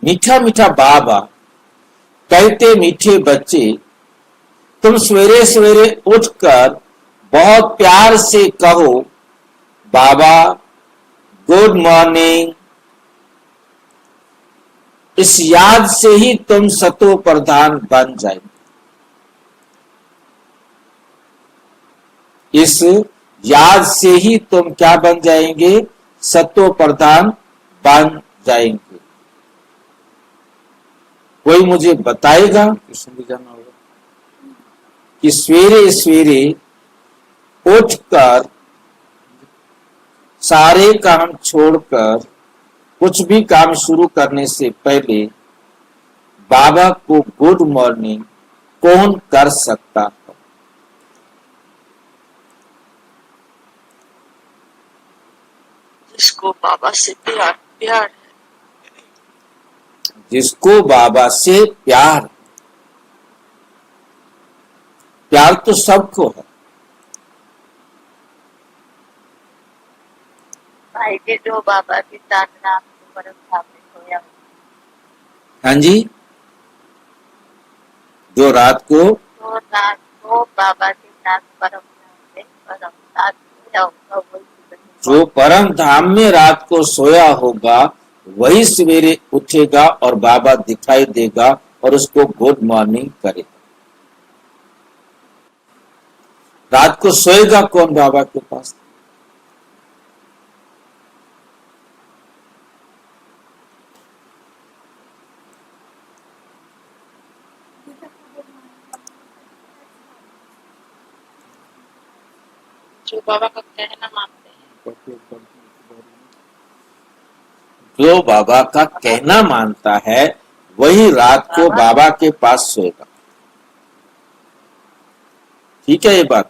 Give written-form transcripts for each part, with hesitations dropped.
मीठा मीठा बाबा, कहते मीठे बच्चे, तुम सवेरे सवेरे उठकर बहुत प्यार से कहो बाबा गुड मॉर्निंग। इस याद से ही तुम सतो प्रधान बन जाएंगे। इस याद से ही तुम क्या बन जाएंगे? सतो प्रधान बन जाएंगे। कोई मुझे बताएगा कि सवेरे सवेरे उठकर सारे काम छोड़कर कुछ भी काम शुरू करने से पहले बाबा को गुड मॉर्निंग कौन कर सकता है? जिसको बाबा से प्यार है। जिसको बाबा से प्यार तो सबको है। भाई के जो बाबा की प्रार्थना परम धाम में सोया। हाँ जी, जो रात को बाबा के साथ परम धाम में सोया होगा, जो परम धाम में रात को सोया होगा वही सवेरे उठेगा और बाबा दिखाई देगा और उसको गुड मॉर्निंग करेगा। रात को सोएगा कौन बाबा के पास? जो बाबा का कहना मानते हैं। जो बाबा का कहना मानता है वही रात को बाबा के पास सोएगा। ठीक है ये बात?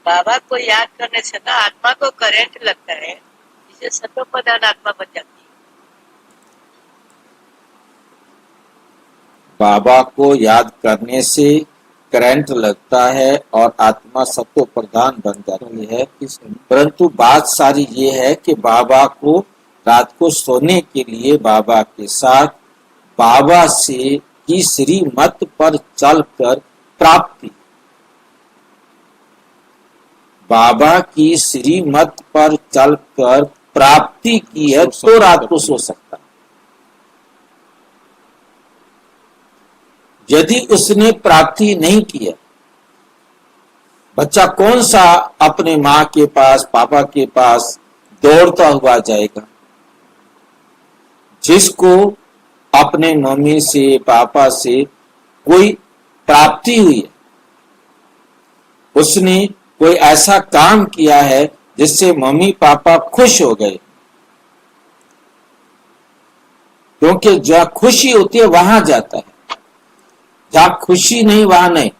बाबा को याद करने से ना आत्मा को करंट लगता है, जिसे सतो प्रधान आत्मा बन जाती है। बाबा को याद करने से करंट लगता है और आत्मा सतो प्रधान बन जाती है। परंतु बात सारी ये है कि बाबा को रात को सोने के लिए बाबा के साथ बाबा से की श्रीमत पर चलकर प्राप्ति, बाबा की श्रीमत पर चलकर प्राप्ति की है तो रात को सो सकता। यदि उसने प्राप्ति नहीं किया, बच्चा कौन सा अपने माँ के पास पापा के पास दौड़ता हुआ जाएगा? जिसको अपने मम्मी से पापा से कोई प्राप्ति हुई है, उसने कोई ऐसा काम किया है जिससे मम्मी पापा खुश हो गए, क्योंकि जहां खुशी होती है वहां जाता है, जहां खुशी नहीं वहां नहीं।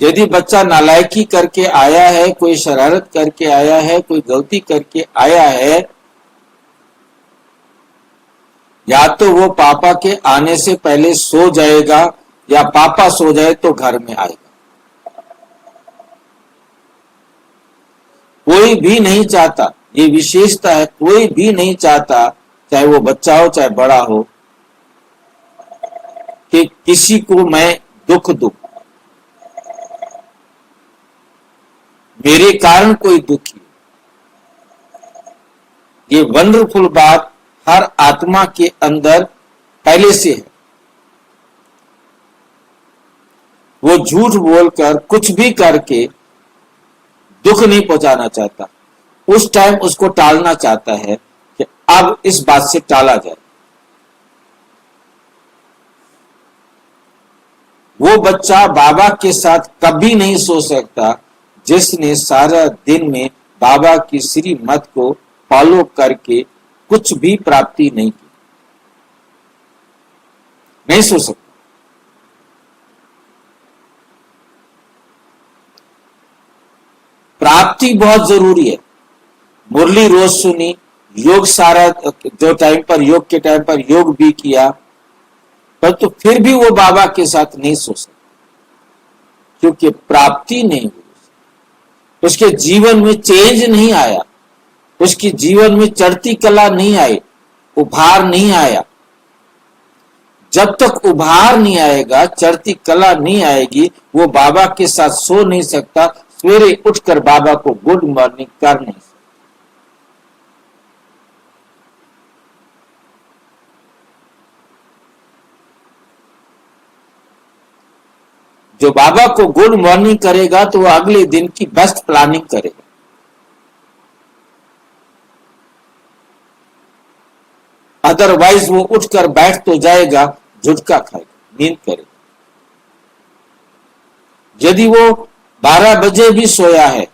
यदि बच्चा नालायकी करके आया है, कोई शरारत करके आया है, कोई गलती करके आया है, या तो वो पापा के आने से पहले सो जाएगा या पापा सो जाए तो घर में आएगा। कोई भी नहीं चाहता, ये विशेषता है, कोई भी नहीं चाहता, चाहे वो बच्चा हो चाहे बड़ा हो, कि किसी को मैं दुख दूं, मेरे कारण कोई दुखी। ये वंडरफुल बात हर आत्मा के अंदर पहले से है। वो झूठ बोलकर कुछ भी करके दुख नहीं पहुंचाना चाहता, उस टाइम उसको टालना चाहता है कि अब इस बात से टाला जाए। वो बच्चा बाबा के साथ कभी नहीं सो सकता जिसने सारा दिन में बाबा की श्रीमत को फॉलो करके कुछ भी प्राप्ति नहीं की, नहीं सो सकता। प्राप्ति बहुत जरूरी है। मुरली रोज सुनी, योग सारा जो टाइम पर योग के टाइम पर योग भी किया, पर तो फिर भी वो बाबा के साथ नहीं सो सकता, क्योंकि प्राप्ति नहीं हुई, उसके जीवन में चेंज नहीं आया, उसकी जीवन में चढ़ती कला नहीं आई, उभार नहीं आया। जब तक उभार नहीं आएगा, चढ़ती कला नहीं आएगी, वो बाबा के साथ सो नहीं सकता, सवेरे उठकर बाबा को गुड मॉर्निंग कर नहीं सकता। जो बाबा को गुड मॉर्निंग करेगा तो वो अगले दिन की बेस्ट प्लानिंग करेगा। अदरवाइज वो उठकर बैठ तो जाएगा, झुटका खाएगा, नींद करेगा। यदि वो 12 बजे भी सोया है,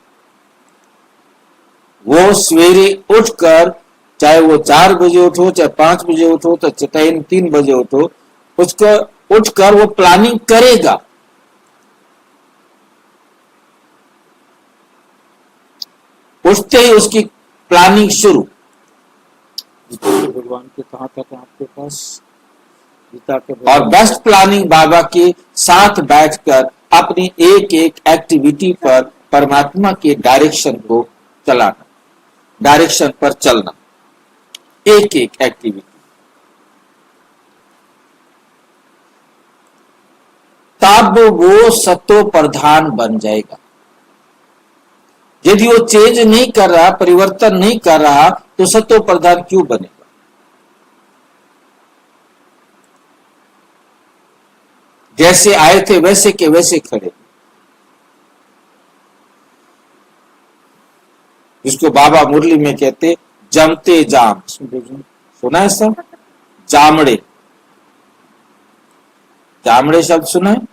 वो सवेरे उठकर, चाहे वो 4 बजे उठो, चाहे 5 बजे उठो, तो चाहे 3 बजे उठो, उसको उठकर वो प्लानिंग करेगा। उठते ही उसकी प्लानिंग शुरू। भगवान के कहाँ तक आपके पास गीता के और बेस्ट प्लानिंग बाबा के साथ बैठकर अपनी एक एक एक्टिविटी पर परमात्मा के डायरेक्शन को चलाना, डायरेक्शन पर चलना, एक एक एक्टिविटी। तब वो सत्व प्रधान बन जाएगा। यदि वो चेंज नहीं कर रहा, परिवर्तन नहीं कर रहा, तो सत्व प्रधान क्यों बनेगा? जैसे आए थे वैसे के वैसे खड़े। जिसको बाबा मुरली में कहते जमते जाम, सुना है सब? जामड़े, जामड़े शब्द सुना है?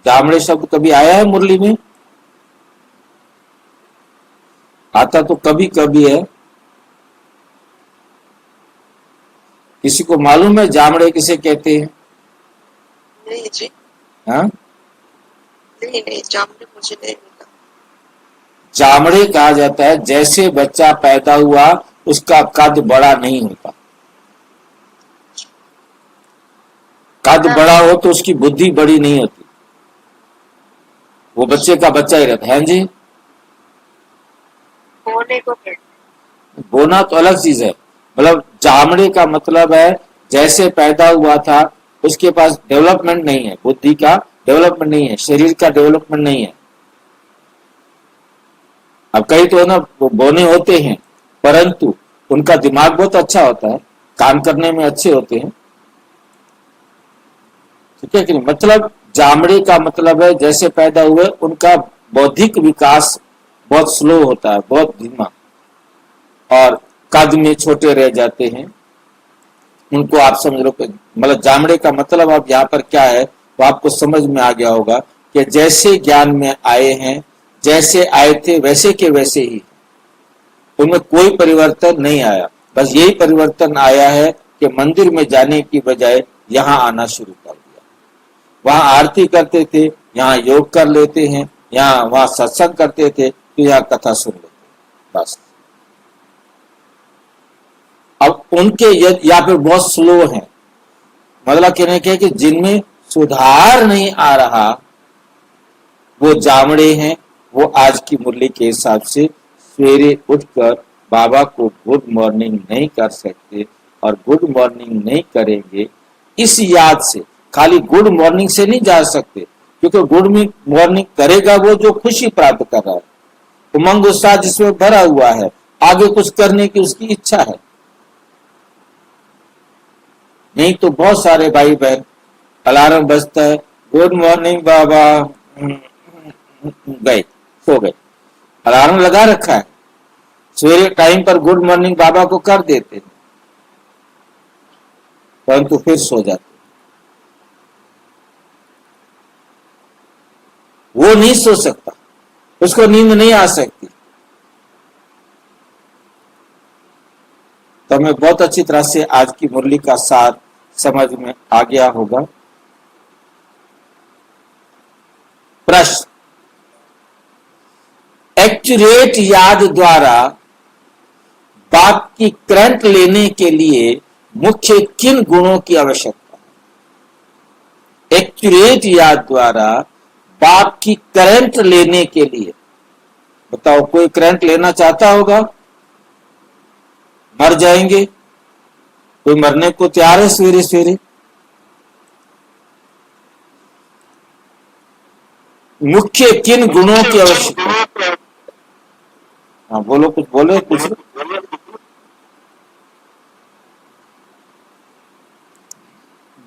जामड़े शब्द कभी आया है मुरली में? आता तो कभी कभी है। किसी को मालूम है जामड़े किसे कहते हैं? नहीं जी, हाँ, नहीं जामड़े मुझे नहीं मिला। जामड़े कहा जाता है जैसे बच्चा पैदा हुआ उसका कद बड़ा नहीं होता। कद बड़ा हो तो उसकी बुद्धि बड़ी नहीं होती, वो बच्चे का बच्चा ही रहता है। जी, बोने को कहते हैं। बोना तो अलग चीज है। मतलब जामड़े का मतलब है जैसे पैदा हुआ था उसके पास डेवलपमेंट नहीं है, बुद्धि का डेवलपमेंट नहीं है, शरीर का डेवलपमेंट नहीं है। अब कई तो ना बोने होते हैं परंतु उनका दिमाग बहुत अच्छा होता है, काम करने में अच्छे होते हैं। ठीक है कि नहीं? मतलब जामड़े का मतलब है जैसे पैदा हुए उनका बौद्धिक विकास बहुत स्लो होता है, बहुत धीमा, और कद में छोटे रह जाते हैं। उनको आप समझ लो, मतलब जामड़े का मतलब आप यहाँ पर क्या है तो आपको समझ में आ गया होगा कि जैसे ज्ञान में आए हैं, जैसे आए थे वैसे के वैसे ही, उनमें कोई परिवर्तन नहीं आया। बस यही परिवर्तन आया है कि मंदिर में जाने की बजाय यहाँ आना शुरू कर दिया। वहां आरती करते थे, यहाँ योग कर लेते हैं, यहाँ वहां सत्संग करते थे तो यहाँ कथा सुन लेते हैं, बस। अब उनके या फिर बहुत स्लो हैं, मतलब कहने के कि जिनमें सुधार नहीं आ रहा वो जामड़े हैं। वो आज की मुरली के हिसाब से सवेरे उठकर बाबा को गुड मॉर्निंग नहीं कर सकते, और गुड मॉर्निंग नहीं करेंगे इस याद से, खाली गुड मॉर्निंग से नहीं जा सकते, क्योंकि गुड मॉर्निंग करेगा वो जो खुशी प्राप्त कर रहा है, उमंग उत्साह जिसमें भरा हुआ है, आगे कुछ करने की उसकी इच्छा है। नहीं तो बहुत सारे भाई बहन अलार्म बजता है, गुड मॉर्निंग बाबा, गए, सो गए। अलार्म लगा रखा है, सवेरे टाइम पर गुड मॉर्निंग बाबा को कर देते हैं, परंतु फिर सो जाते। वो नहीं सो सकता, उसको नींद नहीं आ सकती। तो हमें बहुत अच्छी तरह से आज की मुरली का सार समझ में आ गया होगा। प्रश्न, एक्यूरेट याद द्वारा बाप की करंट लेने के लिए मुख्य किन गुणों की आवश्यकता है? एक्यूरेट याद द्वारा बाप की करंट लेने के लिए बताओ, कोई करंट लेना चाहता होगा? मर जाएंगे। कोई मरने को तैयार है सवेरे सवेरे? मुख्य किन गुणों की आवश्यकता? हाँ बोलो, कुछ बोलो, कुछ।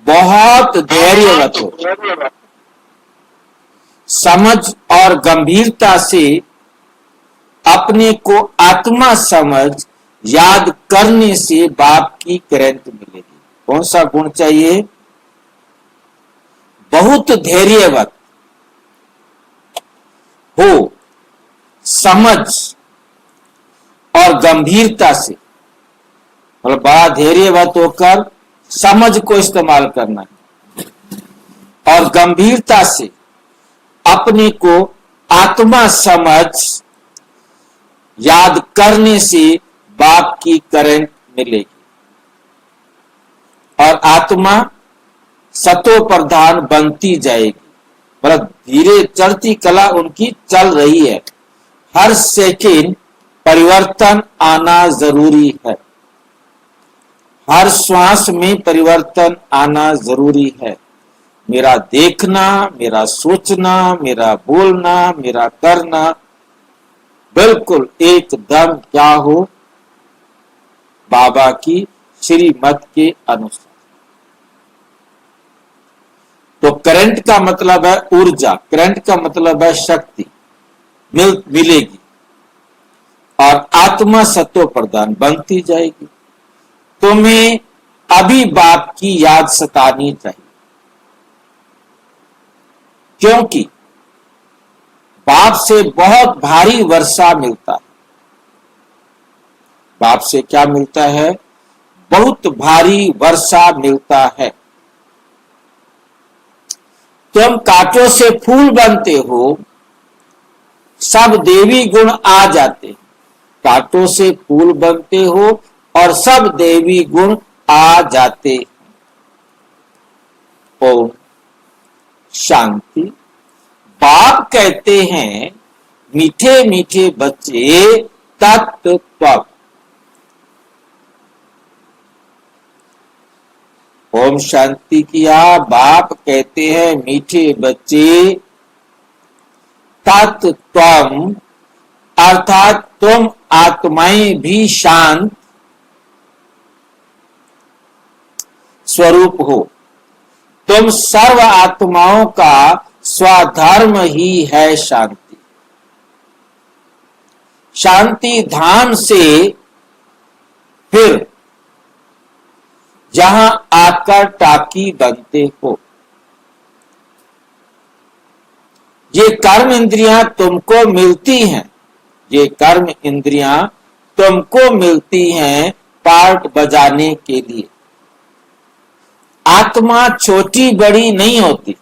बहुत धैर्यवत हो, समझ और गंभीरता से अपने को आत्मा समझ याद करने से बाप की करंट मिलेगी। कौन सा गुण चाहिए? बहुत धैर्यवत हो, समझ और गंभीरता से, मतलब बड़ा धैर्यवत होकर समझ को इस्तेमाल करना है और गंभीरता से अपने को आत्मा समझ याद करने से बाप की करंट मिलेगी और आत्मा सतो प्रधान बनती जाएगी। मतलब धीरे चलती कला उनकी चल रही है। हर सेकंड परिवर्तन आना जरूरी है, हर श्वास में परिवर्तन आना जरूरी है। मेरा देखना, मेरा सोचना, मेरा बोलना, मेरा करना बिल्कुल एकदम क्या हो? बाबा की श्रीमत के अनुसार। तो करंट का मतलब है ऊर्जा, करंट का मतलब है शक्ति मिलेगी और आत्मा सत्व प्रदान बनती जाएगी। तुम्हें अभी बाप की याद सतानी चाहिए, क्योंकि बाप से बहुत भारी वर्षा मिलता है। बाप से क्या मिलता है? बहुत भारी वर्षा मिलता है। तुम कांटों से फूल बनते हो, सब देवी गुण आ जाते। कांटों से फूल बनते हो और सब देवी गुण आ जाते। ओम शांति। बाप कहते हैं, मीठे मीठे बच्चे तत्व। ओम शांति किया। बाप कहते हैं, मीठे बच्चे तत्त्वम, अर्थात तुम आत्माएं भी शांत स्वरूप हो। तुम सर्व आत्माओं का स्वधर्म ही है शांति। शांति धाम से फिर जहां आकर टाकी बनते हो। ये कर्म इंद्रियां तुमको मिलती हैं, ये कर्म इंद्रियां तुमको मिलती हैं पार्ट बजाने के लिए। आत्मा छोटी बड़ी नहीं होती,